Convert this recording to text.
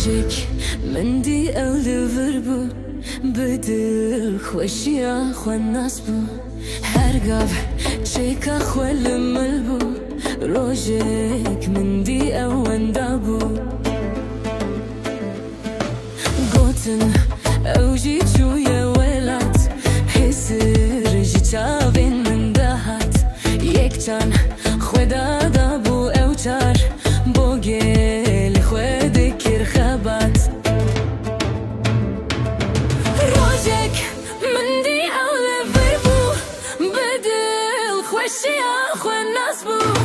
Rojek من دی اولور بو بدل خوشیا خوان ناس بو هر گاو چیکا خوال مل بو Rojek من دی اوندا بو گوتن اوجی چوی ولات حسر جی چاوین من دهات یک چان خدا دا بو اوچار بو گل خود کر خبات Rojek من دی اولور بو بدل خوشیا خوان ناس بو